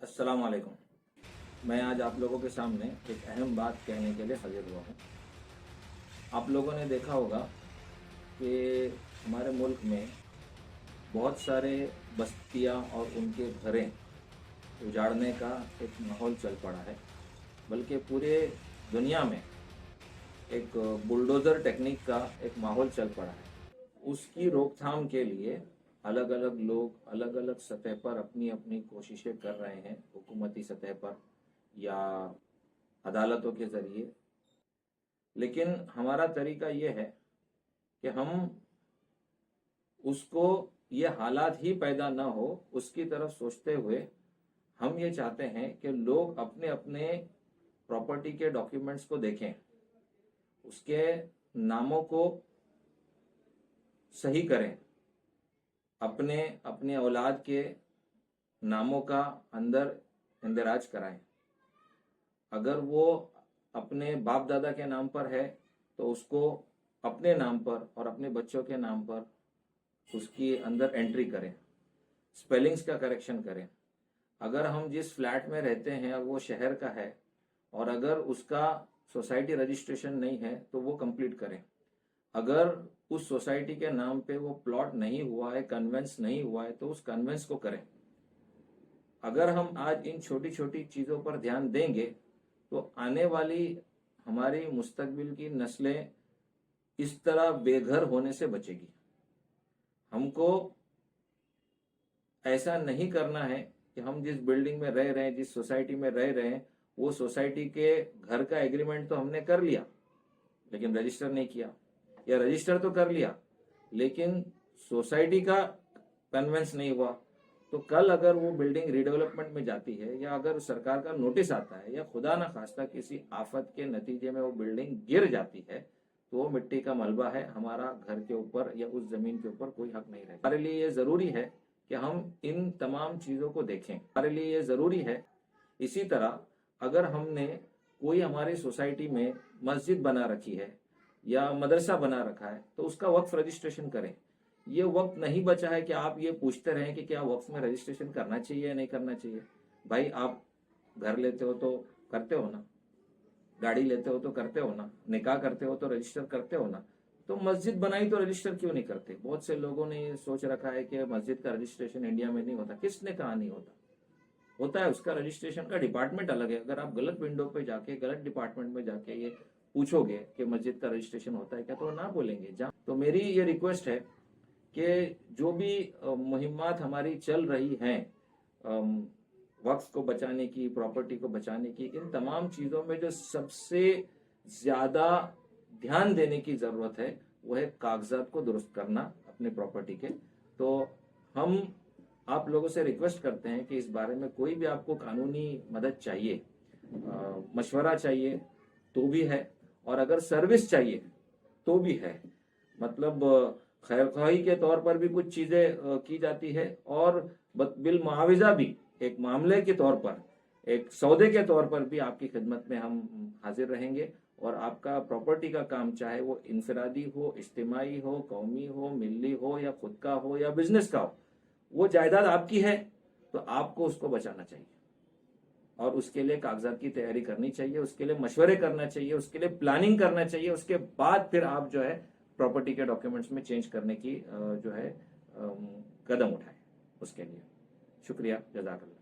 अस्सलाम वालेकुम। मैं आज आप लोगों के सामने एक अहम बात कहने के लिए हाजिर हुआ हूँ। आप लोगों ने देखा होगा कि हमारे मुल्क में बहुत सारे बस्तियाँ और उनके घरें उजाड़ने का एक माहौल चल पड़ा है, बल्कि पूरे दुनिया में एक बुलडोज़र टेक्निक का एक माहौल चल पड़ा है। उसकी रोकथाम के लिए अलग अलग लोग अलग अलग सतह पर अपनी अपनी कोशिशें कर रहे हैं, हुकूमती सतह पर या अदालतों के ज़रिए। लेकिन हमारा तरीका ये है कि हम उसको ये हालात ही पैदा ना हो उसकी तरफ सोचते हुए हम ये चाहते हैं कि लोग अपने अपने प्रॉपर्टी के डॉक्यूमेंट्स को देखें, उसके नामों को सही करें, अपने अपने औलाद के नामों का अंदर इंदराज कराएं। अगर वो अपने बाप दादा के नाम पर है तो उसको अपने नाम पर और अपने बच्चों के नाम पर उसकी अंदर एंट्री करें, स्पेलिंग्स का करेक्शन करें। अगर हम जिस फ्लैट में रहते हैं वो शहर का है और अगर उसका सोसाइटी रजिस्ट्रेशन नहीं है तो वो कंप्लीट करें। अगर उस सोसाइटी के नाम पे वो प्लॉट नहीं हुआ है, कन्वेंस नहीं हुआ है, तो उस कन्वेंस को करें। अगर हम आज इन छोटी छोटी चीज़ों पर ध्यान देंगे तो आने वाली हमारी मुस्तकबिल की नस्लें इस तरह बेघर होने से बचेगी। हमको ऐसा नहीं करना है कि हम जिस बिल्डिंग में रह रहे हैं, जिस सोसाइटी में रह रहे हैं, वो सोसाइटी के घर का एग्रीमेंट तो हमने कर लिया लेकिन रजिस्टर नहीं किया, या रजिस्टर तो कर लिया लेकिन सोसाइटी का कन्वेंस नहीं हुआ। तो कल अगर वो बिल्डिंग रीडेवलपमेंट में जाती है या अगर सरकार का नोटिस आता है या खुदा ना खास्ता किसी आफत के नतीजे में वो बिल्डिंग गिर जाती है तो वो मिट्टी का मलबा है, हमारा घर के ऊपर या उस जमीन के ऊपर कोई हक नहीं रहता। हमारे लिए ये जरूरी है कि हम इन तमाम चीजों को देखें। हमारे लिए ये जरूरी है। इसी तरह अगर हमने कोई हमारी सोसाइटी में मस्जिद बना रखी है या मदरसा बना रखा है तो उसका वक्फ रजिस्ट्रेशन करें। ये वक्त नहीं बचा है कि आप ये पूछते रहें कि क्या वक्फ में रजिस्ट्रेशन करना चाहिए या नहीं करना चाहिए। भाई आप घर लेते हो तो करते हो ना, गाड़ी लेते हो तो करते हो ना, निकाह करते हो तो रजिस्टर करते हो ना, तो मस्जिद बनाई तो रजिस्टर क्यों नहीं करते। बहुत से लोगों ने ये सोच रखा है कि मस्जिद का रजिस्ट्रेशन इंडिया में नहीं होता। किसने कहा नहीं होता? होता है। उसका रजिस्ट्रेशन का डिपार्टमेंट अलग है। अगर आप गलत विंडो पे जाके गलत डिपार्टमेंट में जाके ये पूछोगे कि मस्जिद का रजिस्ट्रेशन होता है क्या, तो ना बोलेंगे। जहाँ तो मेरी ये रिक्वेस्ट है कि जो भी मुहिम्मात हमारी चल रही हैं वक्फ को बचाने की, प्रॉपर्टी को बचाने की, इन तमाम चीज़ों में जो सबसे ज़्यादा ध्यान देने की ज़रूरत है वो है कागजात को दुरुस्त करना अपने प्रॉपर्टी के। तो हम आप लोगों से रिक्वेस्ट करते हैं कि इस बारे में कोई भी आपको कानूनी मदद चाहिए, मशवरा चाहिए तो भी है, और अगर सर्विस चाहिए तो भी है। मतलब खैरख्वाही के तौर पर भी कुछ चीज़ें की जाती है और बिल मुआविजा भी एक मामले के तौर पर, एक सौदे के तौर पर भी आपकी खिदमत में हम हाजिर रहेंगे। और आपका प्रॉपर्टी का काम चाहे वो इनफरादी हो, इज्तिमाई हो, कौमी हो, मिली हो या खुद का हो या बिजनेस का हो, वो जायदाद आपकी है तो आपको उसको बचाना चाहिए और उसके लिए कागजात की तैयारी करनी चाहिए, उसके लिए मशवरे करना चाहिए, उसके लिए प्लानिंग करना चाहिए। उसके बाद फिर आप जो है प्रॉपर्टी के डॉक्यूमेंट्स में चेंज करने की जो है कदम उठाएं। उसके लिए शुक्रिया, जज़ाकल्लाह।